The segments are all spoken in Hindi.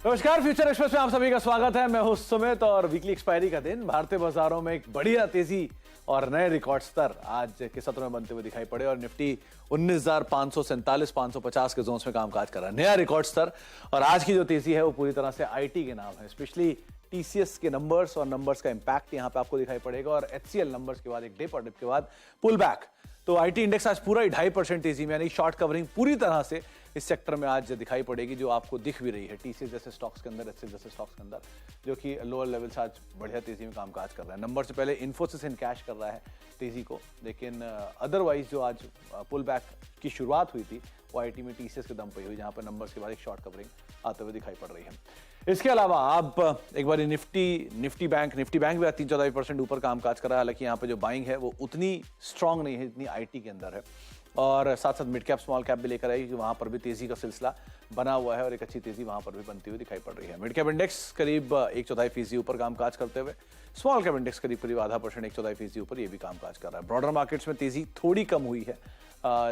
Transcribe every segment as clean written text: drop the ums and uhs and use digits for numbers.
नमस्कार, फ्यूचर एक्सप्रेस में आप सभी का स्वागत है। मैं हूं सुमित और वीकली एक्सपायरी का दिन भारतीय बाजारों में एक बढ़िया तेजी और नए रिकॉर्ड स्तर आज के सत्र में बनते हुए दिखाई पड़े और निफ्टी 19,547 550 के जोन्स में कामकाज कर रहा है, नया रिकॉर्ड स्तर। और आज की जो तेजी है वो पूरी तरह से आईटी के नाम है, स्पेशली टीसीएस के नंबर्स और नंबर्स का इंपैक्ट यहां पे आपको दिखाई पड़ेगा और एचसीएल नंबर्स के बाद एक डे पर डिप के बाद पुल बैक। तो आईटी इंडेक्स आज पूरा 2.5% तेजी में, यानी शॉर्ट कवरिंग पूरी तरह से इस सेक्टर में आज दिखाई पड़ेगी, जो आपको दिख भी रही है टीसीएस जैसे स्टॉक्स के अंदर, एचसीएल जैसे स्टॉक्स के अंदर, जो कि लोअर लेवल से आज बढ़िया तेजी में कामकाज कर रहा है। नंबर से पहले इन्फोसिस इन कैश कर रहा है तेजी को, लेकिन अदरवाइज जो आज पुल बैक की शुरुआत हुई थी वो आईटी में टीसीएस के दम पे हुई, जहां पर नंबर्स के बाद एक शॉर्ट कवरिंग आते हुए दिखाई पड़ रही है। इसके अलावा आप एक बार निफ्टी बैंक भी आज 3-4% ऊपर कामकाज कर रहा है। हालांकि यहाँ पे जो बाइंग है वो उतनी स्ट्रांग नहीं है जितनी आईटी के अंदर है, और साथ साथ मिड कैप स्मॉल कैप भी लेकर आई, क्योंकि वहां पर भी तेजी का सिलसिला बना हुआ है और एक अच्छी तेजी वहां पर भी बनती हुई दिखाई पड़ रही है। मिड कैप इंडेक्स करीब 1/4% ऊपर कामकाज करते हुए, स्मॉल कैप इंडेक्स करीब 0.5% 1/4% ऊपर ये भी कामकाज कर रहा है। ब्रॉडर मार्केट्स में तेजी थोड़ी कम हुई है,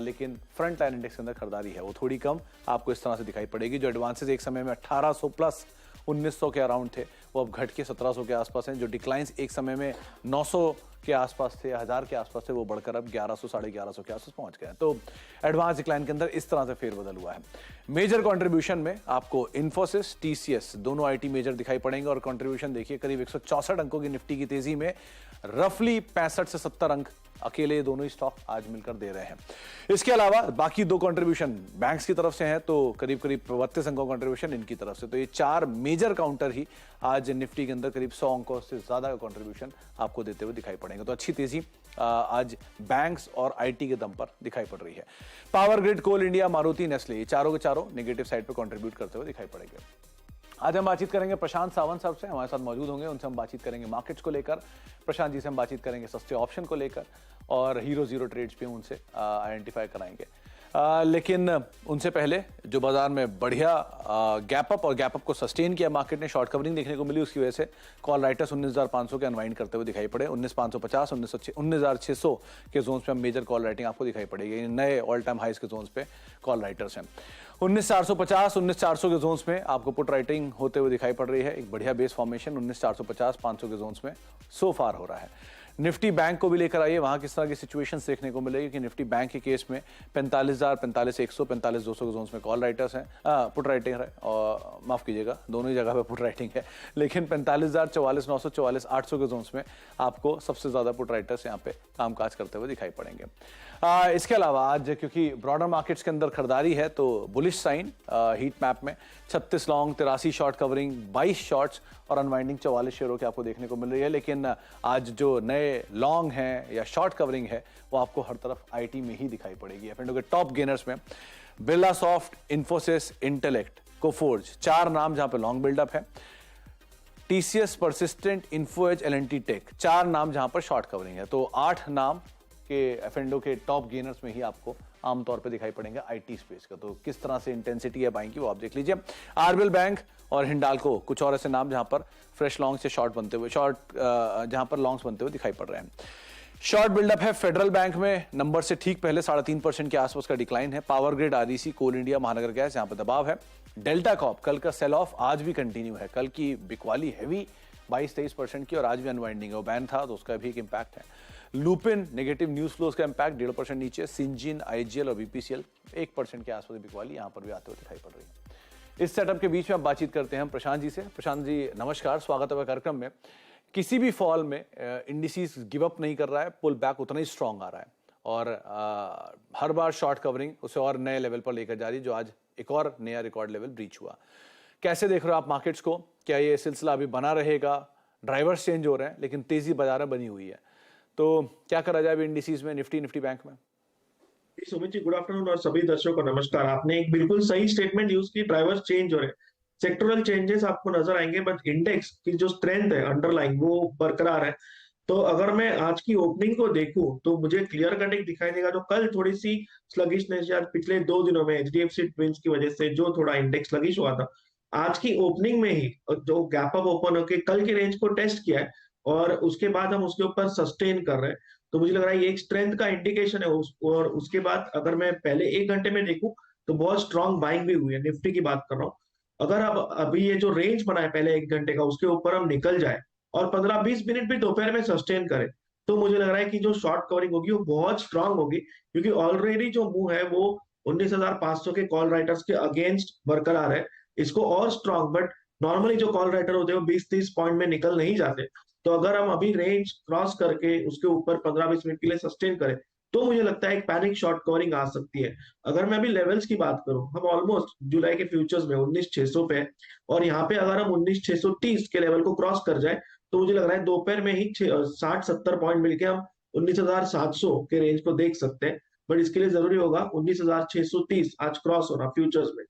लेकिन फ्रंट लाइन इंडेक्स के अंदर खरीदारी है वो थोड़ी कम आपको इस तरह से दिखाई पड़ेगी। जो एडवांसेस एक समय में 1800 प्लस 1900 के अराउंड थे, वो अब घट के 1700 के आसपास हैं। जो डिक्लाइंस एक समय में 900 के आसपास थे, 1000 के आसपास थे, वो बढ़कर अब 1100 1150 के आसपास पहुंच गए हैं। तो एडवांस डिक्लाइन के अंदर इस तरह से फेरबदल हुआ है। मेजर कंट्रीब्यूशन में आपको इन्फोसिस, टीसीएस दोनों आईटी मेजर दिखाई पड़ेंगे और कंट्रीब्यूशन देखिए करीब 164 अंकों की निफ्टी की तेजी में रफली 65 से 70 अंक अकेले दोनों ही स्टॉक आज मिलकर दे रहे हैं। इसके अलावा बाकी दो कंट्रीब्यूशन बैंक्स की तरफ से हैं, तो करीब 32 अंकों का कंट्रीब्यूशन इनकी तरफ से। तो ये 4 मेजर काउंटर ही आज निफ्टी के अंदर करीब 100 अंकों से ज्यादा का कंट्रीब्यूशन आपको देते हुए दिखाई पड़ेंगे। तो अच्छी तेजी आज बैंक्स और आईटी के दम पर दिखाई पड़ रही है। पावर ग्रिड, कोल इंडिया, मारुति, नेस्ले, ये चारों के चारों नेगेटिव साइड पर कंट्रीब्यूट करते हुए दिखाई पड़ेंगे। आज हम बातचीत करेंगे प्रशांत सावंत साहब से, हमारे साथ मौजूद होंगे। उनसे हम बातचीत करेंगे मार्केट्स को लेकर, प्रशांत जी से हम बातचीत करेंगे सस्ते ऑप्शन को लेकर, और हीरो जीरो ट्रेड्स पे उनसे आइडेंटिफाई कराएंगे। लेकिन उनसे पहले जो बाजार में बढ़िया गैप अप को सस्टेन किया मार्केट ने, शॉर्ट कवरिंग देखने को मिली, उसकी वजह से कॉल राइटर्स 19,500 के अनवाइंड करते हुए दिखाई पड़े। 19,550 19,600 के जोन्स पे मेजर कॉल राइटिंग आपको दिखाई पड़ेगी। नए ऑल टाइम हाइस के जोन्स पे कॉल राइटर्स हैं। 19,450 19,400 के जोन्स में आपको पुट राइटिंग होते हुए दिखाई पड़ रही है। एक बढ़िया बेस फॉर्मेशन 19,450 500 के जोन्स में सो फार हो रहा है। निफ्टी बैंक को भी लेकर आइए, वहां किस तरह की सिचुएशंस देखने को मिलेगी कि निफ्टी बैंक के केस में 45,000 45,100 45,200 के जोन्स में कॉल राइटर्स हैं, पुट राइटिंग है, और माफ कीजिएगा दोनों ही जगह पे पुट राइटिंग है, लेकिन 45,000 44,900 44,800 के जोन्स में आपको सबसे ज्यादा पुट राइटर्स यहाँ पे कामकाज करते हुए दिखाई पड़ेंगे। इसके अलावा आज क्योंकि ब्रॉडर मार्केट्स के अंदर खरीदारी है, तो बुलिश साइन हीट मैप में 36 लॉन्ग 83 शॉर्ट कवरिंग 22 शॉर्ट्स और अनवाइंडिंग 44 शेयरों की आपको देखने को मिल रही है। लेकिन आज जो नए लॉन्ग हैं या शॉर्ट कवरिंग है वो आपको हर तरफ आईटी में ही दिखाई पड़ेगी। एफएनडो के टॉप गेनर्स में बिरला सॉफ्ट, इन्फोसिस, इंटेलेक्ट, कोफोर्ज, 4 नाम जहां पे लॉन्ग बिल्डअप है। टीसीएस, परसिस्टेंट, इन्फोएज, एलएनटी टेक, 4 नाम जहां पर शॉर्ट कवरिंग है। तो 8 नाम के एफएनडो के टॉप गेनर्स में ही आपको आमतौर पे दिखाई पड़ेंगे आईटी स्पेस का। तो किस तरह से इंटेंसिटी है बाइंग की वो आप देख लीजिए। आरबीएल बैंक और हिंडाल्को, कुछ और ऐसे नाम जहां पर फ्रेश लॉन्ग से शॉर्ट बनते हुए, जहां पर लॉन्ग्स बनते हुए दिखाई पड़ रहे हैं। शॉर्ट बिल्डअप है फेडरल बैंक में, नंबर से ठीक पहले 3.5% के आसपास का डिक्लाइन है। पावर ग्रिड, आरईसी, कोल इंडिया, महानगर गैस, यहां पर दबाव है। डेल्टा कॉप, कल का सेल ऑफ आज भी कंटिन्यू है। कल की बिकवाली हैवी 22-23% की और आज भी अनवाइंडिंग है, वो बैन था तो उसका भी एक इंपैक्ट है। लुपिन, नेगेटिव न्यूज फ्लोज का इंपैक्ट 1.5% नीचे। सिंजिन, आईजीएल और बीपीसीएल 1% के आसपास बिकवाली यहां पर भी आते हुए दिखाई पड़ रही है। इस सेटअप के बीच में आप बातचीत करते हैं हम प्रशांत जी से। प्रशांत जी नमस्कार, स्वागत है कार्यक्रम में। किसी भी फॉल में इंडिसेस गिव अप नहीं कर रहा है, पुल बैक उतना ही स्ट्रांग आ रहा है, और हर बार शॉर्ट कवरिंग उसे और नए लेवल पर लेकर जा रही, जो आज एक और नया रिकॉर्ड लेवल ब्रीच हुआ। कैसे देख रहे हो आप मार्केट्स को? क्या ये सिलसिला अभी बना रहेगा? ड्राइवर्स चेंज हो रहे हैं लेकिन तेजी बाजार में बनी हुई है, तो क्या करा जाए इंडिसेस में, निफ्टी बैंक में? सुमित जी, गुड आफ्टरनून और सभी दर्शकों को नमस्कार। आपने एक बिल्कुल सही स्टेटमेंट यूज की, ड्राइवर्स चेंज हो रहे हैं, सेक्टोरल चेंजेस आपको नजर आएंगे, बट इंडेक्स की जो स्ट्रेंथ है अंडरलाइन वो बरकरार है। तो अगर मैं आज की ओपनिंग को देखूं तो मुझे क्लियर कट एक दिखाई देगा। जो कल थोड़ी सी स्लगिशनेस या पिछले 2 दिनों में एचडीएफसी ट्विंस की वजह से जो थोड़ा इंडेक्स स्लगिश हुआ था, आज की ओपनिंग में ही जो गैप अप ओपन होके कल के रेंज को टेस्ट किया है और उसके बाद हम उसके ऊपर सस्टेन कर रहे हैं। तो मुझे लग रहा है ये एक स्ट्रेंथ का इंडिकेशन है। और उसके बाद अगर मैं पहले 1 घंटे में देखूं तो बहुत स्ट्रॉन्ग बाइंग भी हुई है, निफ्टी की बात कर रहा हूँ। अगर अब अभी ये जो रेंज बना है पहले 1 घंटे का, उसके ऊपर हम निकल जाए और 15-20 मिनट भी दोपहर में सस्टेन करें, तो मुझे लग रहा है कि जो शॉर्ट कवरिंग होगी वो बहुत स्ट्रांग होगी, क्योंकि ऑलरेडी जो मूव है वो 19,500 के कॉल राइटर्स के अगेंस्ट बरकरार है। इसको और स्ट्रांग, बट नॉर्मली जो कॉल राइटर होते हैं वो 20-30 पॉइंट में निकल नहीं जाते। तो अगर हम अभी रेंज क्रॉस करके उसके ऊपर 15-20 मिनट के लिए सस्टेन करें, तो मुझे लगता है एक पैनिक शॉर्ट कवरिंग आ सकती है। अगर मैं अभी लेवल्स की बात करूं, हम ऑलमोस्ट जुलाई के फ्यूचर्स में 19,600 पे है, और यहाँ पे अगर हम 19,630 के लेवल को क्रॉस कर जाए, तो मुझे लग रहा है दोपहर में ही 60-70 पॉइंट मिलके हम 19,700 के रेंज को देख सकते हैं। बट इसके लिए जरूरी होगा 19,630 आज क्रॉस होना फ्यूचर्स में।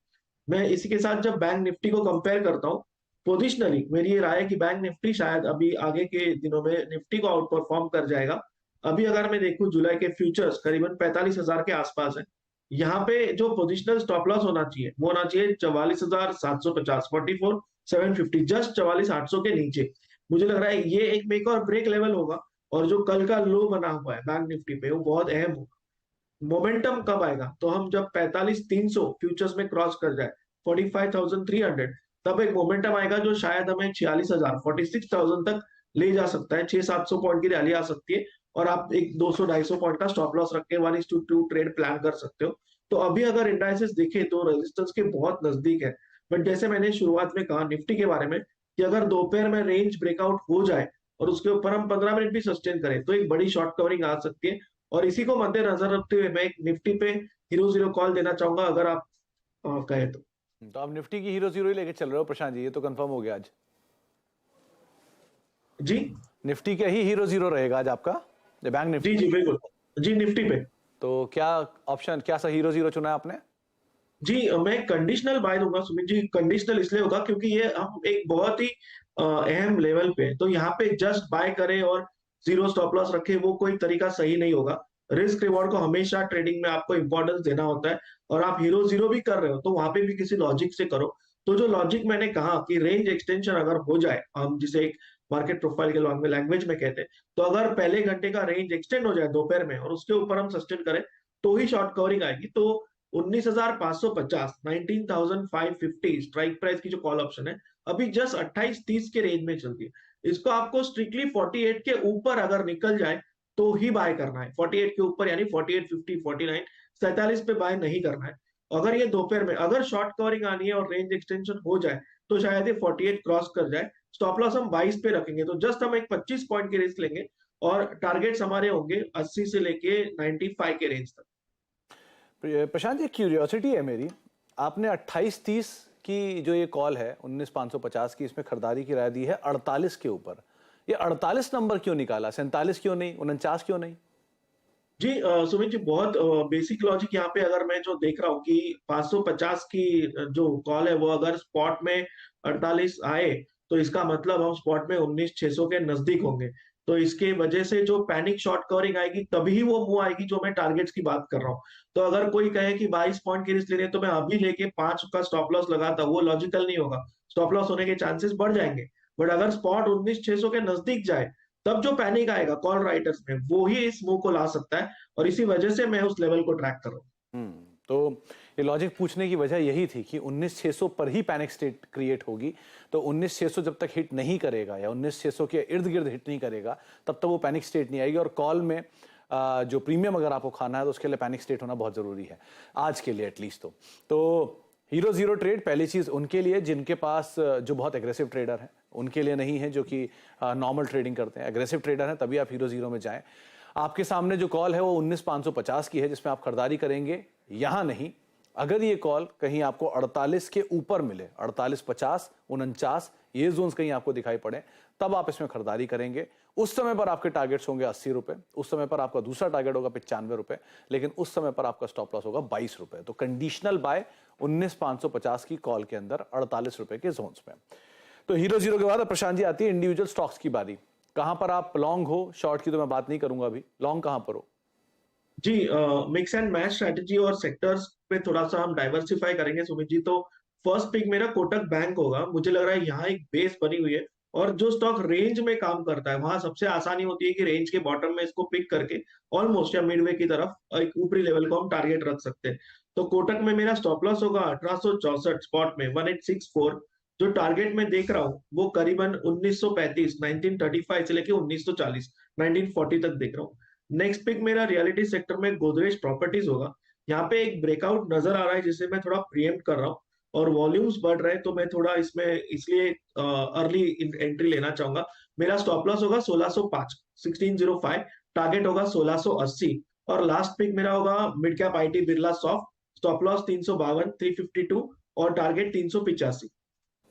मैं इसी के साथ जब बैंक निफ्टी को कंपेयर करता हूँ, पोजिशनली मेरी ये राय है कि बैंक निफ्टी शायद अभी आगे के दिनों में निफ्टी को आउट परफॉर्म कर जाएगा। अभी अगर मैं देखूं जुलाई के फ्यूचर्स करीबन 45,000 के आसपास है। यहाँ पे जो पोजिशनल स्टॉप लॉस होना चाहिए वो होना चाहिए 44,750, 44,750, जस्ट 44,800 के नीचे। मुझे लग रहा है ये एक मेक और ब्रेक लेवल होगा, और जो कल का लो बना हुआ है बैंक निफ्टी पे वो बहुत अहम होगा। मोमेंटम कब आएगा, तो हम जब 45,300 फ्यूचर्स में क्रॉस कर जाए, 45,300, तब एक मोमेंटम आएगा जो शायद हमें 46,000, 46,000 तक ले जा सकता है। 600-700 पॉइंट की रैली आ सकती है, और आप एक 200-250 पॉइंट का स्टॉप लॉस रख के 1:2 ट्रेड प्लान कर सकते हो। तो अभी अगर इंडाइसेस देखे तो रेजिस्टेंस के बहुत नजदीक है। बट जैसे मैंने शुरुआत में कहा निफ्टी के बारे में, कि अगर दोपहर में रेंज ब्रेकआउट हो जाए और उसके ऊपर हम 15 मिनट भी सस्टेन करें, तो एक बड़ी शॉर्ट कवरिंग आ सकती है। और इसी को मद्देनजर रखते हुए मैं एक निफ्टी पे हीरो जीरो कॉल देना चाहूंगा, अगर आप कहें तो। आप निफ्टी की हीरो जीरो ही लेके चल रहे हो प्रशांत जी, ये तो कंफर्म हो गया आज। जी निफ्टी का ही हीरो जीरो रहेगा आज आपका, बैंक जी निफ्टी। जी बिल्कुल, जी निफ्टी पे। तो क्या ऑप्शन, क्या सा हीरो जीरो चुना है आपने? जी मैं कंडीशनल बाय दूंगा सुमित जी। कंडीशनल इसलिए होगा क्योंकि ये हम एक बहुत ही अहम लेवल पे, तो यहाँ पे जस्ट बाय करें और जीरो स्टॉप लॉस रखे, वो कोई तरीका सही नहीं होगा। रिस्क रिवॉर्ड को हमेशा ट्रेडिंग में आपको इंपॉर्टेंस देना होता है, और आप हीरो जीरो भी कर रहे हो तो वहां पे भी किसी लॉजिक से करो। तो जो लॉजिक मैंने कहा कि रेंज एक्सटेंशन अगर हो जाए, हम जिसे एक मार्केट प्रोफाइल के लैंग्वेज में कहते हैं, तो अगर पहले घंटे का रेंज एक्सटेंड हो जाए दोपहर में और उसके ऊपर हम सस्टेन करें, तो ही शॉर्ट कवरिंग आएगी। तो 19,550, 19,550 स्ट्राइक प्राइस की जो कॉल ऑप्शन है, अभी जस्ट 28-30 के रेंज में चलती है। इसको आपको स्ट्रिक्टली 48 के ऊपर अगर निकल जाए तो ही बाय करना है। 48 के ऊपर यानी 48.50, 49, 47 पे बाय नहीं करना है। अगर ये दोपहर में अगर शॉर्ट कवरिंग आनी है और रेंज एक्सटेंशन हो जाए, तो शायद ये 48 क्रॉस कर जाए। स्टॉप लॉस हम 22 पे रखेंगे, तो जस्ट हम एक 25 पॉइंट की रिस्क लेंगे, और टारगेट्स हमारे होंगे 80 से लेके 95 के रेंज तक। प्रशांत जी, क्यूरियोसिटी है मेरी, आपने 28-30 की जो ये कॉल है 19,550 की, इसमें खरीदारी की राय दी है 48 के ऊपर। ये 48 नंबर क्यों निकाला? 47 क्यों नहीं, 49 क्यों नहीं? जी सुमित जी, बहुत बेसिक लॉजिक यहाँ पे अगर मैं जो देख रहा हूँ कि 550 की जो कॉल है वो अगर स्पॉट में 48 आए, तो इसका मतलब हम स्पॉट में 19,600 के नजदीक होंगे। तो इसके वजह से जो पैनिक शॉर्ट कवरिंग आएगी तभी वो मूव आएगी जो मैं टारगेट्स की बात कर रहा हूँ। तो अगर कोई कहे कि 22 पॉइंट की रिस्क लेने, तो मैं अभी लेके 5 का स्टॉप लॉस लगाता, वो लॉजिकल नहीं होगा। स्टॉप लॉस होने के चांसेस बढ़ जाएंगे। बट अगर स्पॉट 19,600 के नजदीक जाए, तब जो पैनिक आएगा कॉल राइटर्स में, वो ही इस मूव को ला सकता है, और इसी वजह से मैं उस लेवल को ट्रैक कर रहा हूँ। तो ये लॉजिक पूछने की वजह यही थी कि 19,600 पर ही पैनिक स्टेट क्रिएट होगी। तो 19,600 जब तक हिट नहीं करेगा या 19,600 के इर्द गिर्द हिट नहीं करेगा, तब तक वो पैनिक स्टेट नहीं आएगी। और कॉल में जो प्रीमियम अगर आपको खाना है तो उसके लिए पैनिक स्टेट होना बहुत जरूरी है आज के लिए एटलीस्ट। तो हीरो जीरो ट्रेड पहली चीज उनके लिए जिनके पास जो बहुत एग्रेसिव ट्रेडर हैं, उनके लिए नहीं है जो कि नॉर्मल ट्रेडिंग करते हैं। एग्रेसिव ट्रेडर हैं तभी आप हीरो जीरो में जाएं। आपके सामने जो कॉल है वो 19,550 की है, जिसमें आप खरीदारी करेंगे। यहां नहीं, अगर ये कॉल कहीं आपको 48 के ऊपर मिले, 48.50, 49, ये जोन्स कहीं आपको दिखाई पड़े, तब आप इसमें खरीदारी करेंगे। उस समय पर आपके टारगेट्स होंगे 80 रुपए, उस समय पर आपका दूसरा टारगेट होगा 95 रुपए, लेकिन उस समय पर आपका स्टॉप लॉस होगा 22 रुपए। तो कंडीशनल बाय 19,550 की कॉल के अंदर 48 रुपए के जोन्स में। तो हीरो जीरो के बाद प्रशांत जी आती है इंडिविजुअल स्टॉक्स की बारी। कहां पर आप लॉन्ग हो? शॉर्ट की तो मैं बात नहीं करूंगा अभी, लॉन्ग कहां पर हो? जी मिक्स एंड मैच स्ट्रेटेजी और सेक्टर्स पे थोड़ा सा हम डाइवर्सिफाई करेंगे सुमित जी। तो फर्स्ट पिक मेरा कोटक बैंक होगा। मुझे लग रहा है यहाँ एक बेस बनी हुई है, और जो स्टॉक रेंज में काम करता है वहां सबसे आसानी होती है कि रेंज के बॉटम में इसको पिक करके ऑलमोस्ट या मिडवे की तरफ एक ऊपरी लेवल को हम टारगेट रख सकते हैं। तो कोटक में मेरा स्टॉप लॉस होगा 1864 स्पॉट में 1864। जो टारगेट मैं देख रहा हूँ वो करीबन 1935 1935 से लेके 1940 1940 तक देख रहा हूँ। नेक्स्ट पिक मेरा रियलिटी सेक्टर में गोदरेज प्रॉपर्टीज होगा। यहाँ पे एक ब्रेकआउट नजर आ रहा है जिसे मैं थोड़ा प्रीएम्प्ट कर रहा हूँ और वॉल्यूम्स बढ़ रहे हैं, तो मैं थोड़ा इसमें इसलिए अर्ली एंट्री लेना चाहूंगा। मेरा स्टॉप लॉस होगा 1605 1605, टारगेट होगा 1680 और लास्ट पिक मेरा होगा mid cap IT Birla soft. Stop loss 352 352 और टारगेट 385।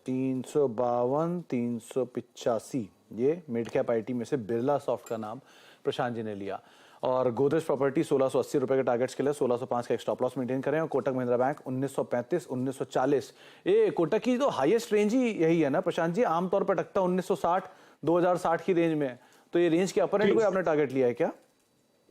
352 385, ये मिड कैप आईटी में से बिरला सॉफ्ट का नाम प्रशांत जी ने लिया। और गोदरेज प्रॉपर्टी 1680 रुपए के टारगेट्स के लिए 1605 का एक स्टॉप लॉस मेंटेन करें। और कोटक महिंद्रा बैंक 1935 1940। ये कोटक की तो हाईएस्ट रेंज ही यही है ना प्रशांत जी? आमतौर पर टकता 1960 2060 की रेंज में है, तो ये रेंज के अपर एंड कोई आपने टारगेट लिया है क्या?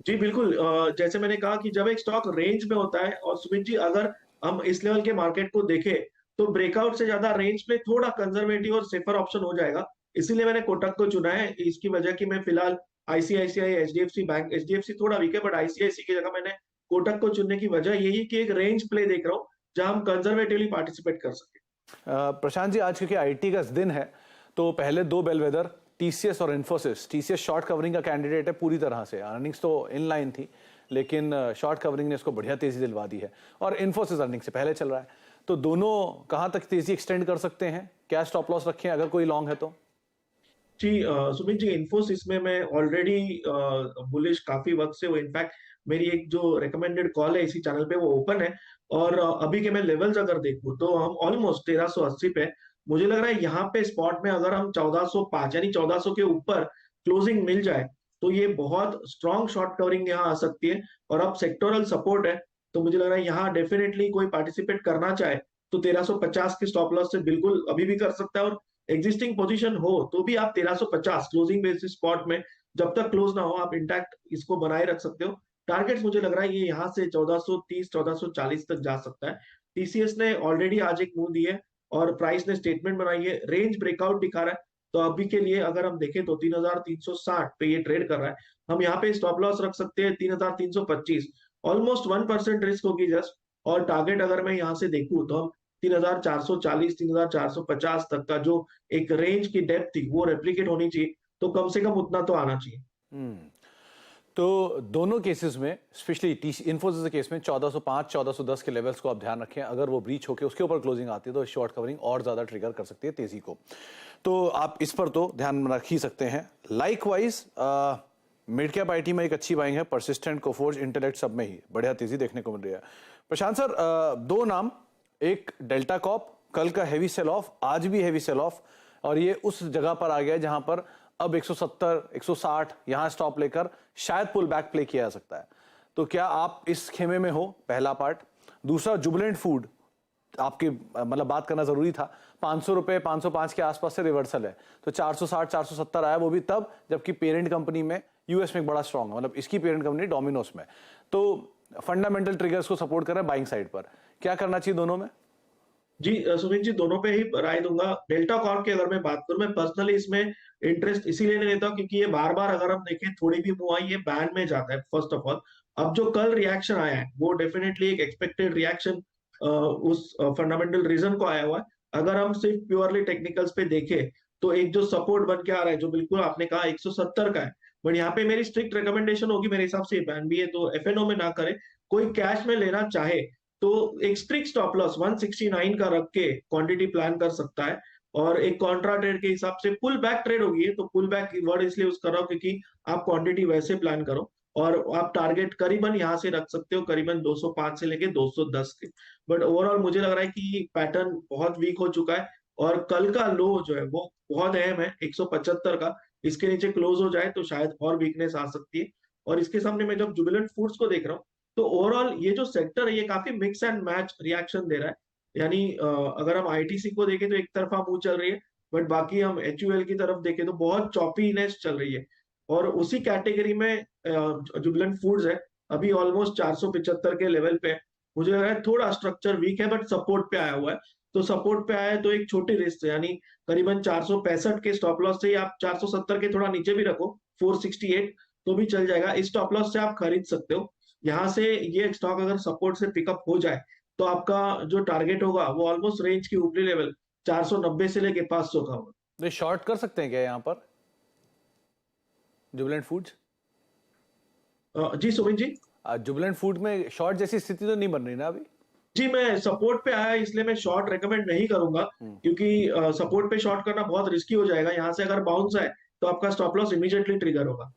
जी बिल्कुल, जैसे मैंने कहा कि जब एक स्टॉक रेंज में होता है, और सुमित जी अगर हम इस लेवल के मार्केट को देखें तो ब्रेकआउट से ज्यादा रेंज में थोड़ा कंजर्वेटिव और सेफर ऑप्शन हो जाएगा। इसीलिए मैंने कोटक को चुना है। इसकी वजह कि मैं फिलहाल आईसीआईसीआई एचडीएफसी बैंक, एचडीएफसी थोड़ा वीक है बट आईसीआईसी की जगह मैंने कोटक को चुनने की वजह यही है कि एक रेंज प्ले देख रहा हूँ जहां हम कंजर्वेटिवली पार्टिसिपेट कर सके। प्रशांत जी, आज क्योंकि आईटी का दिन है तो पहले दो बेलवेदर टीसीएस और इन्फोसिस। टीसीएस शॉर्ट कवरिंग का कैंडिडेट है पूरी तरह से, अर्निंग्स तो इनलाइन थी लेकिन शॉर्ट कवरिंग ने इसको बढ़िया तेजी दिलवा दी है और इन्फोसिस अर्निंग से पहले चल रहा है। तो दोनों कहां तक तेजी एक्सटेंड कर सकते हैं? क्या स्टॉप लॉस रखें अगर कोई लॉन्ग है तो? जी सुमित जी, इन्फोसिस में मैं ऑलरेडी बुलिश काफी वक्त से हूँ। इनफैक्ट मेरी एक जो रिकमेंडेड कॉल है इसी चैनल पे वो ओपन है और अभी के मैं लेवल्स अगर देखूं तो हम ऑलमोस्ट 1380 पे। मुझे लग रहा है यहाँ पे स्पॉट में अगर हम 1405 यानी 1400 के ऊपर क्लोजिंग मिल जाए तो ये बहुत स्ट्रॉन्ग शॉर्ट कवरिंग यहाँ आ सकती है। और अब सेक्टोरल सपोर्ट है तो मुझे लग रहा है यहाँ डेफिनेटली कोई पार्टिसिपेट करना चाहे तो 1350 के स्टॉप लॉस से बिल्कुल अभी भी कर सकता है। और एग्जिस्टिंग पोजीशन हो तो भी आप 1350 क्लोजिंग बेसिस स्पॉट में जब तक क्लोज ना हो आप इंटैक्ट इसको बनाए रख सकते हो। टारगेट्स मुझे लग रहा है ये यहाँ से 1430 1440 तक जा सकता है। टीसीएस ने ऑलरेडी आज एक मूव दी है और प्राइस ने स्टेटमेंट बनाई है, रेंज ब्रेकआउट दिखा रहा है। तो अभी के लिए अगर हम देखें तो 3360 पे ये ट्रेड कर रहा है। हम यहाँ पे स्टॉप लॉस रख सकते हैं 3325, ऑलमोस्ट 1% रिस्क होगी जस्ट। और टारगेट अगर मैं यहाँ से देखूं तो हम 3440 3450 तक का जो एक रेंज की डेप्थ थी वो रेप्लिकेट होनी चाहिए, तो कम से कम उतना तो आना चाहिए। तो दोनों केसेस में, स्पेशली इन्फोसिस के केस में 1405 1410 के लेवल्स को आप ध्यान रखें। अगर वो ब्रीच होकर उसके ऊपर क्लोजिंग आती है तो शॉर्ट कवरिंग और ज्यादा ट्रिगर कर सकती है तेजी को। तो आप इस पर तो ध्यान रख ही सकते हैं। लाइकवाइज मिड कैप आईटी में एक अच्छी बाइंग है, परसिस्टेंट, कोफोर्ज, इंटेलेक्ट सब में ही बढ़िया तेजी देखने को मिल रही है। प्रशांत सर, दो नाम, एक डेल्टा कॉप, कल का हैवी सेल ऑफ, आज भी हैवी सेल ऑफ, और ये उस जगह पर आ गया जहां पर अब 170 160 यहां स्टॉप लेकर शायद पुल बैक प्ले किया जा सकता है। तो क्या आप इस खेमे में हो? पहला पार्ट। दूसरा, जुबिलेंट फूड, आपकी मतलब बात करना जरूरी था। 500 रुपए 505 के आसपास से रिवर्सल है, तो 460 470 आया, वो भी तब जबकि पेरेंट कंपनी में यूएस में बड़ा स्ट्रॉन्ग है, मतलब इसकी पेरेंट कंपनी डोमिनोज में। तो फंडामेंटल ट्रिगर्स को सपोर्ट कर रहा है बाइंग साइड पर। क्या करना चाहिए दोनों में? जी सुमित जी, दोनों पे ही राय दूंगा। डेल्टा कॉर्प की अगर मैं बात करूं, मैं पर्सनली इसमें इंटरेस्ट इसीलिए नहीं लेता हूं क्योंकि ये बार बार अगर हम देखें थोड़ी भी मूव आई ये बैंड में जाता है फर्स्ट ऑफ ऑल। अब जो कल रिएक्शन आया है वो डेफिनेटली एक एक्सपेक्टेड रिएक्शन उस फंडामेंटल रीजन को आया हुआ है। अगर हम सिर्फ प्योरली टेक्निकल्स पे देखें तो एक जो सपोर्ट बन के आ रहा है जो बिल्कुल आपने कहा 170 का है, बट यहाँ पे मेरी स्ट्रिक्ट रिकमेंडेशन होगी, मेरे हिसाब से ये बैन भी है तो एफएनओ में ना करे। कोई कैश में लेना चाहे तो एक स्ट्रिक्ट स्टॉप लॉस 169 का रख के क्वांटिटी प्लान कर सकता है। और एक कॉन्ट्रा ट्रेड के हिसाब से पुल बैक ट्रेड होगी है, तो पुल बैक वर्ड इसलिए यूज कर रहा हूं क्योंकि आप क्वांटिटी वैसे प्लान करो और आप टारगेट करीबन यहां से रख सकते हो करीबन 205 से लेके 210 के। बट ओवरऑल मुझे लग रहा है कि पैटर्न बहुत वीक हो चुका है और कल का लो जो है वो बहुत अहम है 175 का। इसके नीचे क्लोज हो जाए तो शायद और वीकनेस आ सकती है। और इसके सामने मैं जब जुबिलेंट फूड्स को देख रहा हूँ तो ओवरऑल ये जो सेक्टर है ये काफी मिक्स एंड मैच रिएक्शन दे रहा है। यानी अगर हम आईटीसी को देखें तो एक तरफा मूव चल रही है, बट बाकी हम एचयूएल की तरफ देखें तो बहुत चॉपीनेस चल रही है। और उसी कैटेगरी में जुबिलेंट फूड्स है, अभी ऑलमोस्ट 475 के लेवल पे है। मुझे लग रहा है थोड़ा स्ट्रक्चर वीक है बट सपोर्ट पे आया हुआ है। तो सपोर्ट पे आया है तो एक छोटी रिस्क है, यानी करीबन 465 के स्टॉप लॉस से आप 470 के थोड़ा नीचे भी रखो 468 तो भी चल जाएगा। इस स्टॉप लॉस से आप खरीद सकते हो। यहाँ से ये स्टॉक अगर सपोर्ट से पिकअप हो जाए तो आपका जो टारगेट होगा वो ऑलमोस्ट रेंज की ऊपरी लेवल 490 से लेके 500 का होगा। तो शॉर्ट कर सकते हैं क्या यहाँ पर जुबिलेंट फूड्स? जी सुमित जी। जुबिलेंट फूड में शॉर्ट जैसी स्थिति तो नहीं बन रही ना अभी? जी मैं सपोर्ट पे आया इसलिए मैं शॉर्ट रेकमेंड नहीं करूंगा, क्योंकि सपोर्ट पे शॉर्ट करना बहुत रिस्की हो जाएगा। यहाँ से अगर बाउंस आए तो आपका स्टॉप लॉस इमीडिएटली ट्रिगर होगा।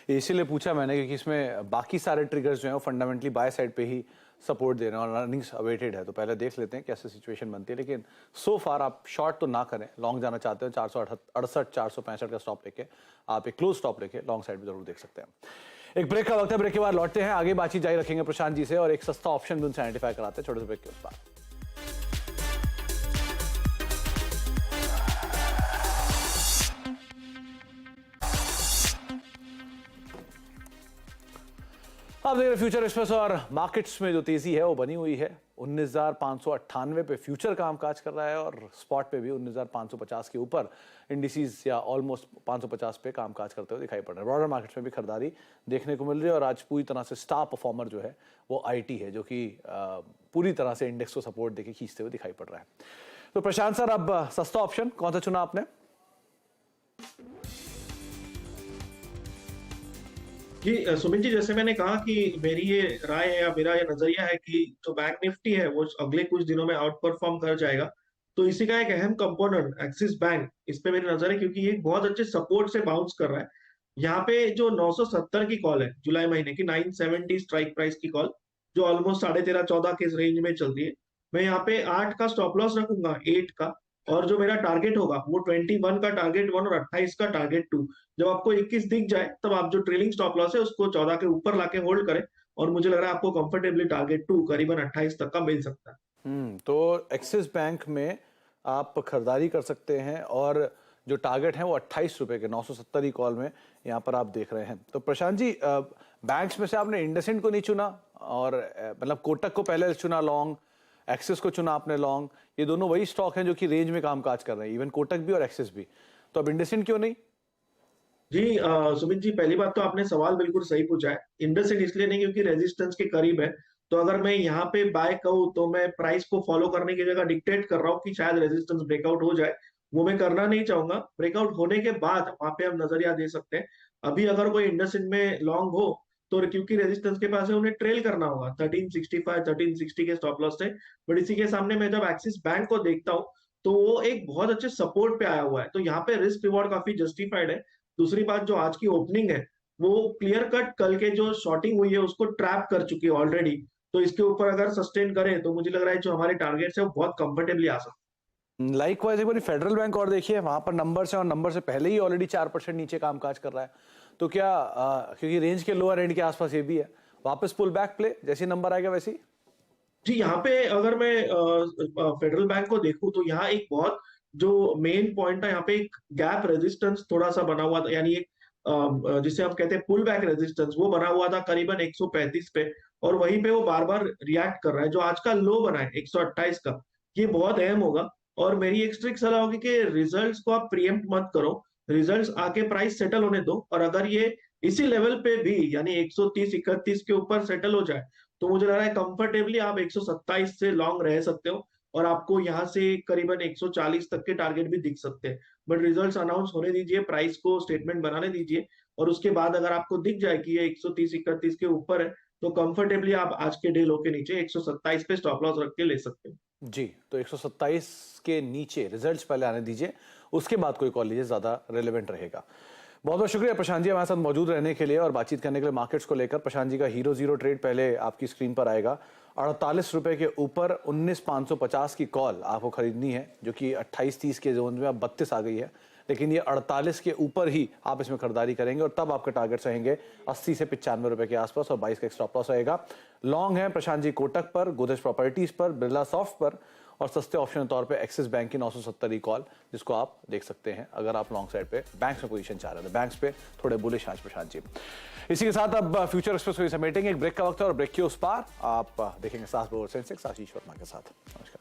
इसीलिए पूछा मैंने क्योंकि इसमें बाकी सारे ट्रिगर्स जो हैं वो फंडामेंटली बाय साइड पे ही सपोर्ट दे रहे हैं और अर्निंग्स अवेटेड है, तो पहले देख लेते हैं कैसे सिचुएशन बनती है। लेकिन सो फार आप शॉर्ट तो ना करें, लॉन्ग जाना चाहते हो 468 465 का स्टॉप लेके आप एक क्लोज स्टॉप लेके लॉन्ग साइड भी जरूर देख सकते हैं। एक ब्रेक का वक्त है, ब्रेक के बाद लौटते हैं, आगे बातचीत जारी रखेंगे प्रशांत जी से और एक सस्ता ऑप्शन भी उनसे आइडेंटिफाई कराते हैं छोटे से ब्रेक के उस पार। आप देख रहे फ्यूचर एक्सप्रेस और मार्केट्स में जो तेजी है वो बनी हुई है 19,598 पे फ्यूचर कामकाज कर रहा है और स्पॉट पे भी 19,550 के ऊपर इंडिसेस या ऑलमोस्ट 550 पे कामकाज करते हुए दिखाई पड़ रहे हैं। ब्रॉडर मार्केट्स में भी खरीदारी देखने को मिल रही है और आज पूरी तरह से स्टार परफॉर्मर जो है वो आईटी है, जो कि पूरी तरह से इंडेक्स को सपोर्ट देके खींचते हुए दिखाई पड़ रहा है। तो प्रशांत सर, अब सस्ता ऑप्शन कौन सा चुना आपने? जी सुमित जी, जैसे मैंने कहा कि मेरी ये राय है या मेरा ये नजरिया है कि जो बैंक निफ्टी है वो अगले कुछ दिनों में आउट परफॉर्म कर जाएगा। तो इसी का एक अहम कंपोनेंट एक्सिस बैंक, इस पे मेरी नजर है, क्योंकि ये बहुत अच्छे सपोर्ट से बाउंस कर रहा है। यहाँ पे जो 970 की कॉल है जुलाई महीने की, 970 स्ट्राइक प्राइस की कॉल, जो ऑलमोस्ट 13.5-14 के रेंज में चल रही है, मैं यहाँ पे 8 का स्टॉप लॉस रखूंगा, 8 का। और जो मेरा टारगेट होगा वो 21 का टारगेट 1 और 28 का टारगेट 2। जब आपको 21 दिख जाए तब आप जो ट्रेलिंग स्टॉप लॉस है उसको 14 के ऊपर लाके होल्ड करें, और मुझे लग रहा है आपको कंफर्टेबली टारगेट 2 करीबन 28 तक का मिल सकता है। तो एक्सिस बैंक में आप खरीदारी कर सकते हैं और जो टारगेट है वो 28 रुपए के 970 की कॉल में यहाँ पर आप देख रहे हैं। तो प्रशांत जी, बैंक्स में से आपने इंडसइंड को नहीं चुना और मतलब कोटक को पहले चुना लॉन्ग, एक्सिस को चुना आपने लॉन्ग, ये दोनों वही स्टॉक हैं जो कि रेंज में कामकाज कर रहे हैं, इवन कोटक भी और एक्सिस भी, तो अब इंडसइंड क्यों नहीं? जी सुमित जी, पहली बात तो आपने सवाल बिल्कुल सही पूछा है। इंडसइंड इसलिए नहीं क्योंकि रेजिस्टेंस के करीब है, तो अगर मैं यहाँ पे बाय कहूँ तो मैं प्राइस को फॉलो करने की जगह डिक्टेट कर रहा हूँ कि शायद रेजिस्टेंस ब्रेकआउट हो जाए। वो मैं करना नहीं चाहूंगा। ब्रेकआउट होने के बाद वहां पे हम नजरिया दे सकते हैं। अभी अगर कोई इंडसइंड में लॉन्ग हो तो क्योंकि रेजिस्टेंस के पास है उन्हें ट्रेल करना होगा 1365 1360 के स्टॉप लॉस से। बट इसी के सामने मैं जब एक्सिस बैंक को देखता हूँ तो वो एक बहुत अच्छे सपोर्ट पे आया हुआ है, तो यहाँ पे रिस्क रिवॉर्ड काफी जस्टिफाइड है। दूसरी बात, जो आज की ओपनिंग है वो क्लियर कट कल के जो शॉर्टिंग हुई है उसको ट्रैप कर चुकी है ऑलरेडी। तो इसके ऊपर अगर सस्टेन करें तो मुझे लग रहा है जो हमारे टारगेट्स है वो बहुत कंफर्टेबली आ सकते हैं। लाइकवाइज एक बार फेडरल बैंक और देखिए, वहां पर नंबर्स हैं और नंबर से पहले ही ऑलरेडी 4% नीचे कामकाज कर रहा है। तो क्या क्योंकि रेंज के लोअर एंड के आसपास ये भी है, वापस पुल बैक प्ले जैसे नंबर आएगा वैसे ही? जी यहाँ पे अगर मैं फेडरल बैंक को देखूं तो यहाँ एक बहुत जो मेन पॉइंट है, यहाँ पे एक गैप रेजिस्टेंस थोड़ा सा बना हुआ था, यानी एक जिसे हम कहते हैं पुल बैक रेजिस्टेंस, वो बना हुआ था करीबन 135 पे, और वहीं पे वो बार बार रिएक्ट कर रहा है। जो आज का लो बना है 128 का, ये बहुत अहम होगा। और मेरी एक स्ट्रिक्ट सलाह होगी कि रिजल्ट्स को आप प्रीएम्प्ट मत करो, रिजल्ट्स आके प्राइस सेटल होने दो, और अगर ये इसी लेवल पे भी यानी 130-31 के ऊपर सेटल हो जाए तो मुझे लग रहा है कंफर्टेबली आप 127 से लॉन्ग रह सकते हो, और आपको यहाँ से करीबन 140 तक के टारगेट भी दिख सकते हैं। बट रिजल्ट्स अनाउंस होने दीजिए, प्राइस को स्टेटमेंट बनाने दीजिए, और उसके बाद अगर आपको दिख जाए कि ये 130-31 के ऊपर है तो कंफर्टेबली आप आज के डे लो के नीचे 127 पे स्टॉप लॉस रख के ले सकते हो। जी, तो 127 के नीचे रिजल्ट्स पहले आने दीजिए, उसके बाद कोई कॉल लीजिए, ज्यादा रेलेवेंट रहेगा। बहुत बहुत शुक्रिया प्रशांत जी हमारे साथ मौजूद रहने के लिए और बातचीत करने के लिए मार्केट्स को लेकर। प्रशांत जी का हीरो जीरो ट्रेड पहले आपकी स्क्रीन पर आएगा। 48 रुपए के ऊपर 19,550 की कॉल आपको खरीदनी है, जो कि 28-30 के जोन में अब 32 आ गई है, लेकिन ये 48 के ऊपर ही आप इसमें खरीदारी करेंगे और तब आपके टारगेट्स रहेंगे 80 से 95 रुपए के आसपास और 22 का स्टॉप लॉस रहेगा। लॉन्ग है प्रशांत जी कोटक पर, गोदरेज प्रॉपर्टीज पर, बिरला सॉफ्ट पर, और सस्ते ऑप्शन के तौर पे एक्सिस बैंक की 970 की कॉल, जिसको आप देख सकते हैं अगर आप लॉन्ग साइड पे बैंक्स में पोजीशन चाह रहे हैं। बैंक्स पे थोड़े बुलिश आज प्रशांत जी। इसी के साथ अब फ्यूचर एक्सप्रेस को समेटेंगे। एक ब्रेक का वक्त है और ब्रेक के उस पार आप देखेंगे सास बोर सेंसेक्स आशीष वर्मा के साथ। नमस्कार।